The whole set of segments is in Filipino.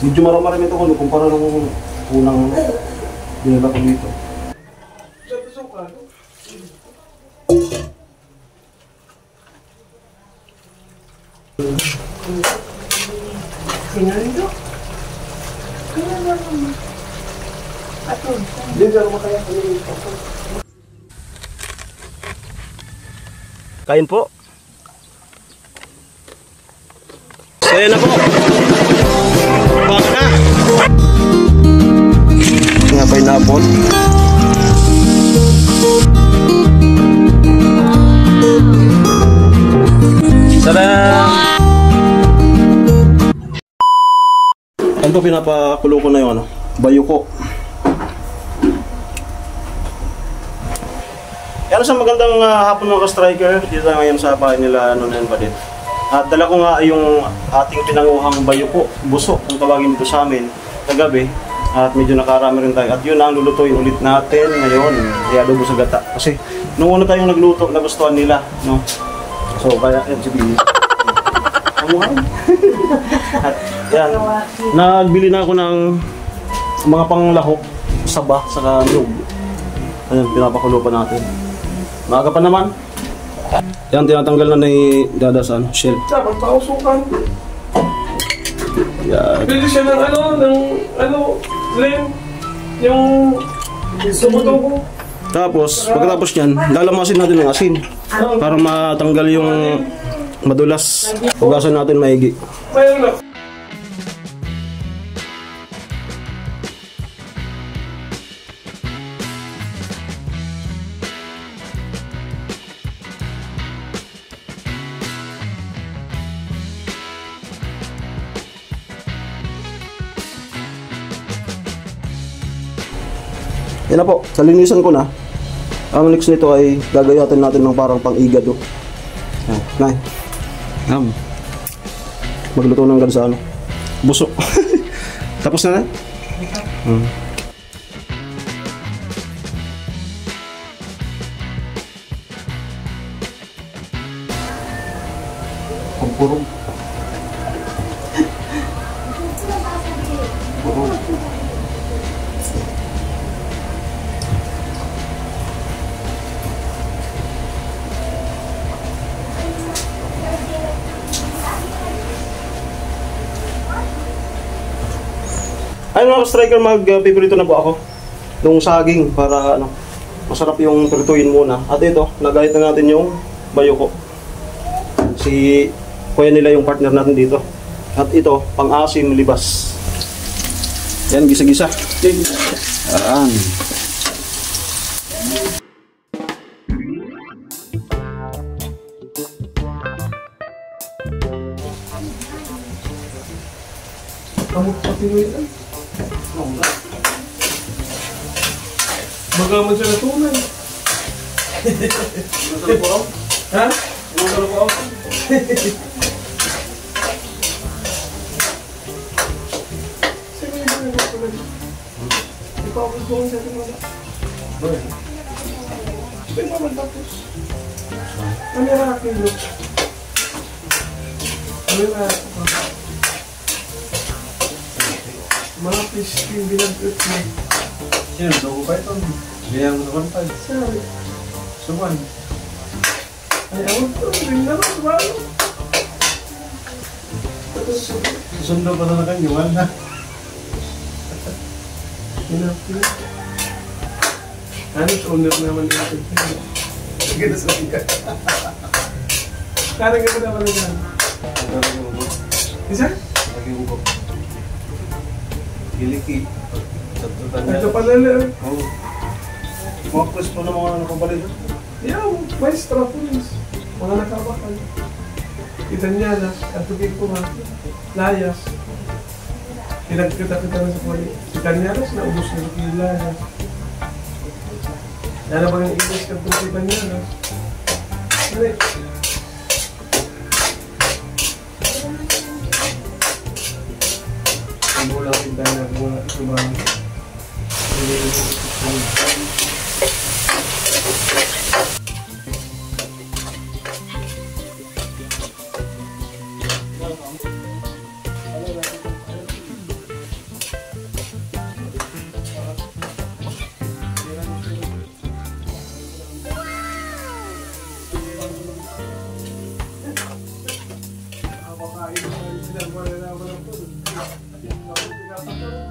Medyo marami ito kung kumpara nung unang dinala ko dito. Sinando? Kaya naman. Ato. Hindi, pero makaya ko yung ito. Kain po. So yan na po. Baka na. Nga pineapple. Tada! Ano po pinapakulo ko na yun? Bayuko. Yan sa magandang hapon mga ka-striker. Dito ngayon sa bahay nila Nonen Badit. At dala ko nga yung ating pinanguhang bayuko, buso, kung tawagin dito sa amin, kagabi. At medyo nakarami rin tayo. At yun ang lulutuin ulit natin ngayon. Kaya adobo sa gata. Kasi nung una tayong nagluto, nagustuhan nila. No? So kaya yan si Bini. At yan, nagbili na ako ng mga panglahok, saba, saka niyog. Ayan, pinapakulo pa natin. Maaga pa naman. Yan, tinatanggal na ni Dada sa shell. Dapat pausukan. Yan. Pwede siya ng lem. Yung tumutubo. Tapos, pagkatapos niyan, lalamasin natin ng asin. Para matanggal yung madulas. Hugasan natin maigi. Mayroon na. Yan na po, salinisan ko na. Ang next nito ay gagayatin natin ng parang pang-igado. Nay. Magluto ng ganun sa ano. Buso. Tapos na na? Purong. Ay mga ka-striker, mag-piprito na po ako nung saging para ano, masarap yung prituin muna. At ito, nagayat na natin yung bayuko. Si kuya nila yung partner natin dito. At ito, pang-asim libas. Yan, gisa-gisa. Ayan. Kamot pati mo yun. Magaman siya na tunay. Masarap po ako? Ha? Masarap po ako? Sige, hindi na pala. Di pa ako gusto kong sabi mo na. Bakit? Sabi mo naman tapos. Ano yung aking look? Ano yung aking mga fish yung binag-ut mo. Sino? Dogo pa ito? Gayang naman pa. Sorry. Suman. Ay, awag to. Ring na rin. Walo. Susundo pa na kanyuan ha? Hinapin. Ano owner naman natin? Sige na sa tingkat. Karang ka naman naman. Isa? Lagi mo po. Giliki. Ito pala lang. Oo. Mga pwesto na mga nakabalik. Yeah, maestra police. Mga nakabakal. Itanyanas, at tugig ko nga. Layas. Pinagkita-kita na sa police. Itanyanas, naubos na yung layas. Yan na bang yung English ka itong Itanyanas? Ano mula kita na mula sumang sinagawa na naman ang po. Tapos pinapakaroon.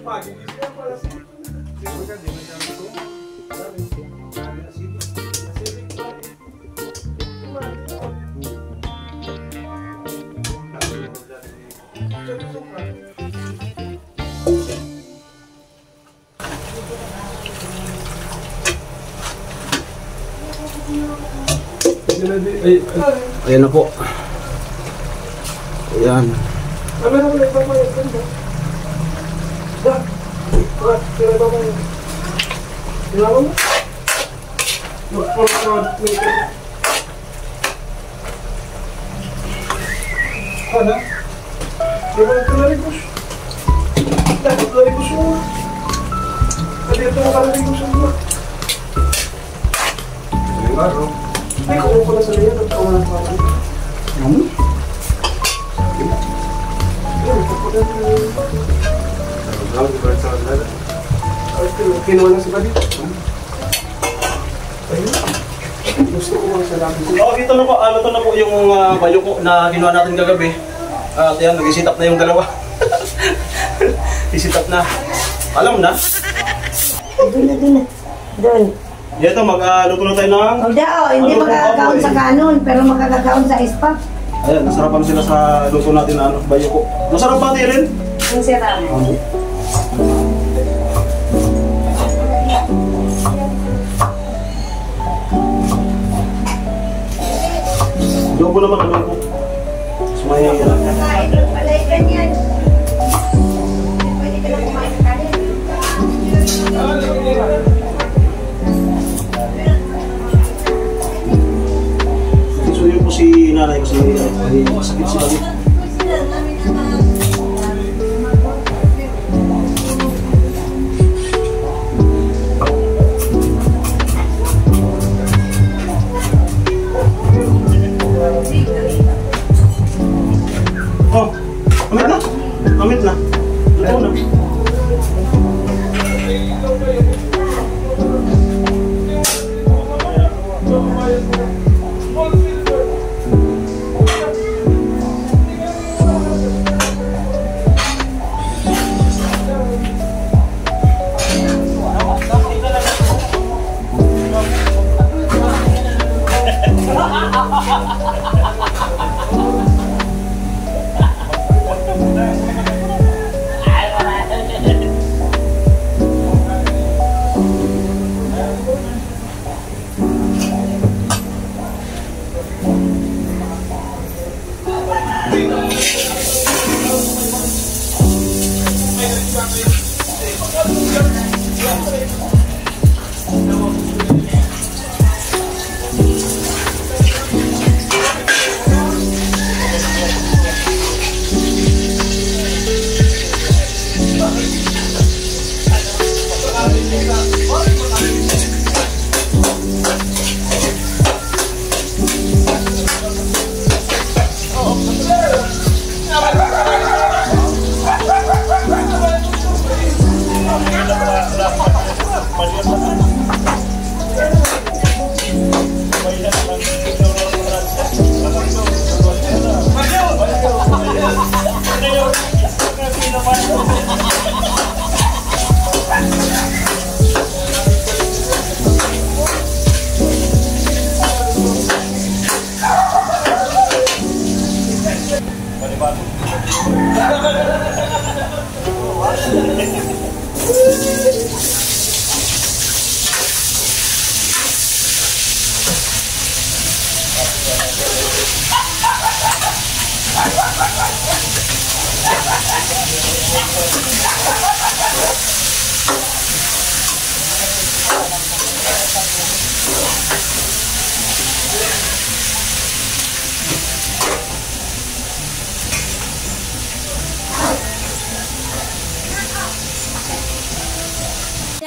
Magiging siya pala sa ito. Sino ka, di man kami ito? Sabi, sabi na sino. Nasilig ko lang ito. Tumali ito. Sabi mo dyan. Sabi mo ka. Ayan na po. Ayan. Ano na ulit papayag ka ba? Tira papayag. Tinawa mo? Mag-forward later. Ano? Diba nagkalarigos? Dapat larigos mo. Kasi ito nakalarigos mo. Claro. Ay, kung pala sa liyan, nagkawa ng parang. Kinuha na si Buddy. Ayun. Gusto ko mga salamat. Ito na po. Ito na po yung bayo ko na kinuha natin kagabi. At yan, nag-sit up na yung dalawa. I-sit up na. Alam na. Doon. Ito, mag-luto na tayo ng... Hindi makakakaon sa kanon, pero makakakaon sa ispa. Ayan, nasarapan sila sa luto natin na bayo ko. Masarap ba rin? Ang sarap. Adobo naman, adobo. Sumaya yan. Kakain lang pala yung ganyan. Pwede ka lang kumain ng kanin. Suyo po si nanay kasi sakit si Bagit. Oh, amit na. Amit na. Luto na.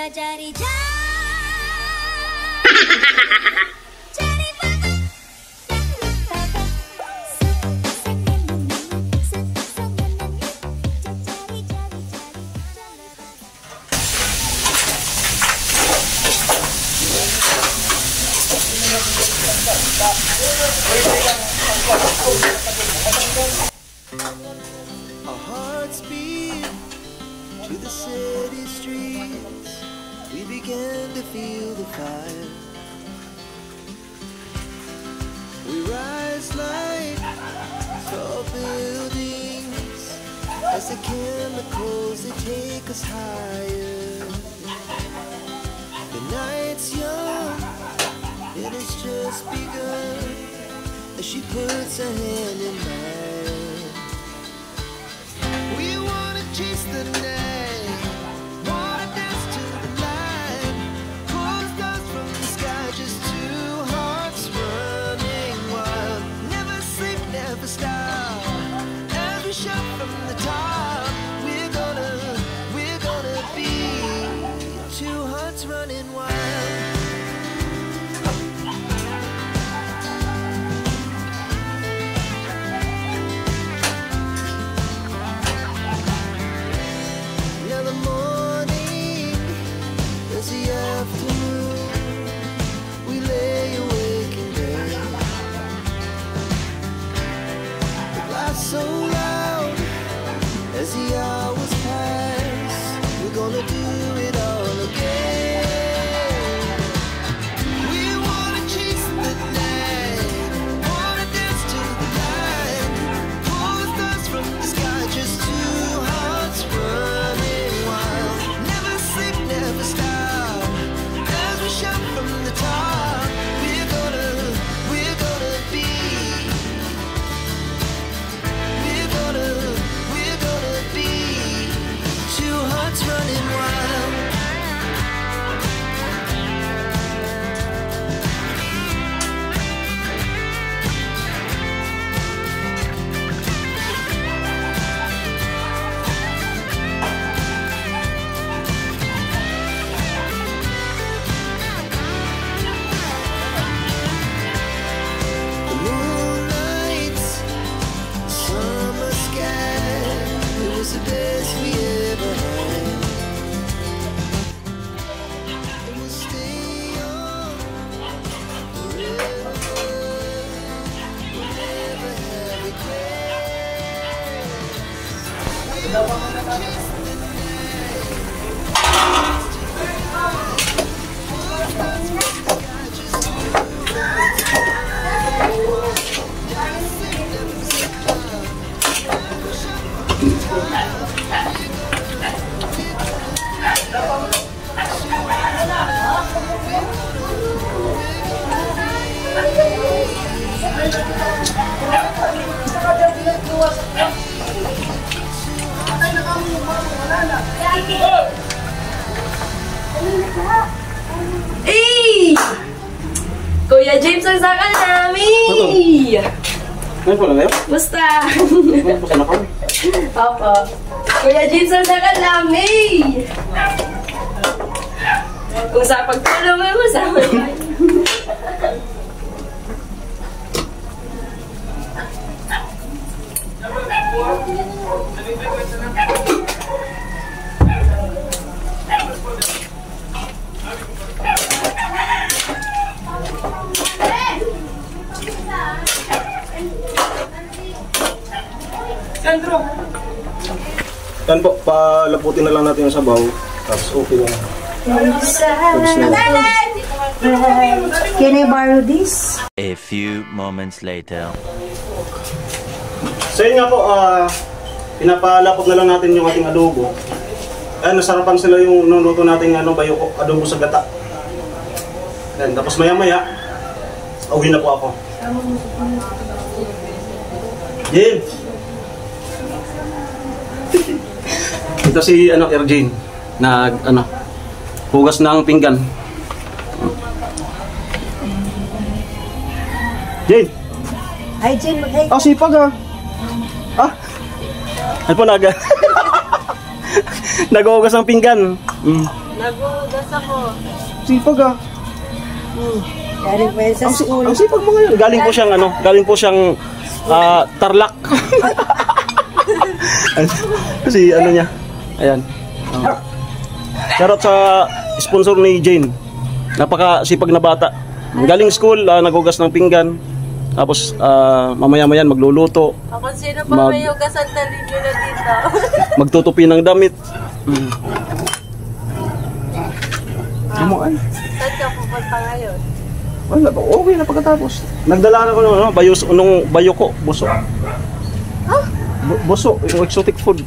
Cari cari cari Our hearts beat to the city streets. We began to feel the fire. We rise like tall buildings as the chemicals they take us higher. The night's young, it has just begun as she puts her hand in mine. We wanna chase the night, wanna dance to the light, pull the stars from the sky, just two hearts running wild. Never sleep, never stop, every shot from the top. We're gonna be two hearts running wild. Now the morning is the afternoon. We lay awake in bed. The laughs so loud as the hours pass. We're gonna do it all again. We wanna chase the night, wanna dance to the light, pull the stars from the sky, just two hearts running wild. Never sleep, never stop, as we shout from the top. We're gonna be, we're gonna be two hearts running wild. The moonlights, summer sky, it was the best we ever had. And we'll stay on forever. We'll never have regrets. Eh! Kuya James, ang saka namin! Ngayon po lang kayo? Musta? Ngayon po sana kami. Opo. Kuya James, ang saka namin! Kung sa pagtulong mo, sama tayo. Sandro! Yan po, palaputin na lang natin yung sabaw. Tapos okay na. Can I borrow this? A few moments later. So yun nga po, pinapalapot na lang natin yung ating adobo. Nasarapan sila yung nuluto natin bayoko, adobo sa gata. Yan, tapos maya maya, uwi na po ako. Jin! Ito si Erjane, hugas ng pinggan. Jane! Ay, Jen, mag-ay. Sipag Ay po nag-hugas ng pinggan. Nag-ugas ako. Sipag Galing pa yan sa school. Ang sipag mo ngayon. Galing po siyang Tarlac. Kasi niya. Ayan. Shoutout sa sponsor ni Jane. Napaka sipag na bata. Galing school, naghugas ng pinggan. Tapos mamaya-maya magluluto, Ako sino pa may hugasan talin nyo na dito? magtutupi ng damit. Ano ay? Saan ka pupunta ngayon? Wala, okay na pagkatapos. Nagdala ako ng bayo ko, buso. Buso, yung exotic food.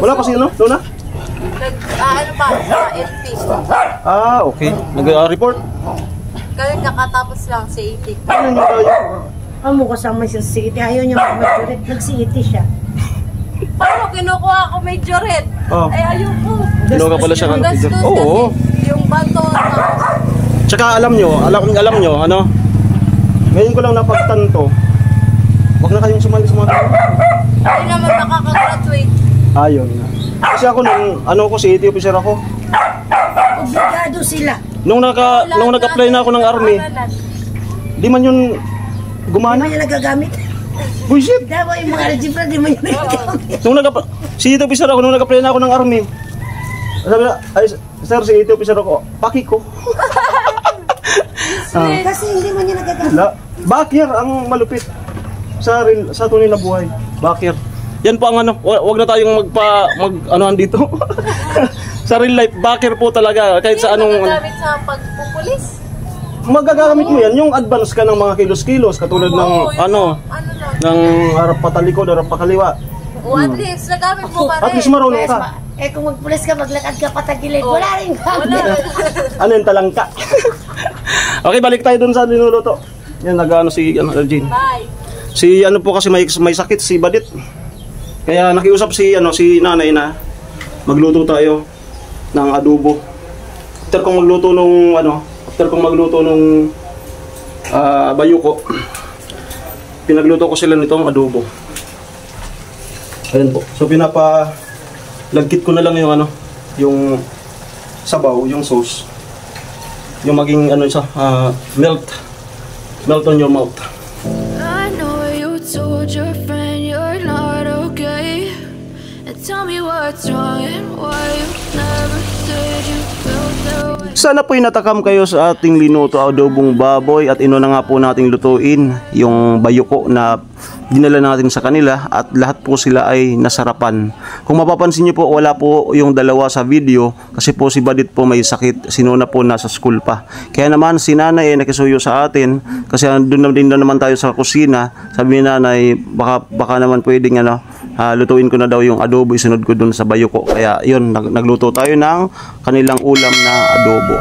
Wala kasi Luna? Ano pa? Sa FP. Okay. Nag-report? Kaya kakatapos lang sa itik. Ano yung bayo? Amo kasama siya sa city. Ayaw niya mag-maturate. Nag-city siya. Paano kinukuha ako may joret? Oh. Ay, ayoko. Kinuha pala siya ng Gastos kasi Oo. yung bato. Tsaka alam nyo, ano? Ngayon ko lang napagtanto. Huwag na kayong sumali sa mga Hindi naman nakaka-graduate. Ayun na. Kasi ako nung city officer ako. Obligado sila. Nung nag-apply na ako ng army, di man yun Hindi gumana. man niya nagagamit. Bullshit. Dawa yung mga algebra, di man niya nagagamit. City officer ako, nung nag-apply na ako ng army. Sabi na, ay, sir, city officer ako. Paki ko. Kasi hindi man niya nagagamit. Bakir ang malupit sa tunay na buhay. Bakir. Yan po ang wag na tayong mag-anuhan dito. Sa real life, bakir po talaga. Kahit sa anong... Magagamit sa pagpupulis. Magagamit mo yan, yung advance ka ng mga kilos-kilos, katulad ng, lang? ng harap patalikod, harap pakaliwa. O at least, nagamit mo pa rin. At least marunong ka. Kung magpulis ka, maglakad ka patagilid. Wala rin Wala. Ano yung talangka? Okay, balik tayo dun sa linuluto. Yan, nag-ano si Jean. Bye. Si po kasi may sakit, si Badit. Kaya nakiusap si nanay na magluto tayo ng adobo. After kong magluto nung bayuko, pinagluto ko sila nitong adobo. Ayan po. So lagkit ko na lang yung sabaw, yung sauce. Yung maging melt on your mouth. I know you told your friend you're not okay, and tell me what's wrong and why you never said you felt that way. Sana po'y natakam kayo sa ating linuto adobong baboy at ino na nga po nating lutuin yung bayuko na dinala natin sa kanila at lahat po sila ay nasarapan. Kung mapapansin nyo po, wala po yung dalawa sa video kasi po si Badit po may sakit, sinuna po nasa school pa. Kaya naman si nanay ay nakisuyo sa atin kasi doon din naman tayo sa kusina. Sabi ni nanay, baka naman pwedeng lutuin ko na daw yung adobo, isunod ko doon sa bayuko. Kaya yun, nagluto tayo ng kanilang ulam na adobo.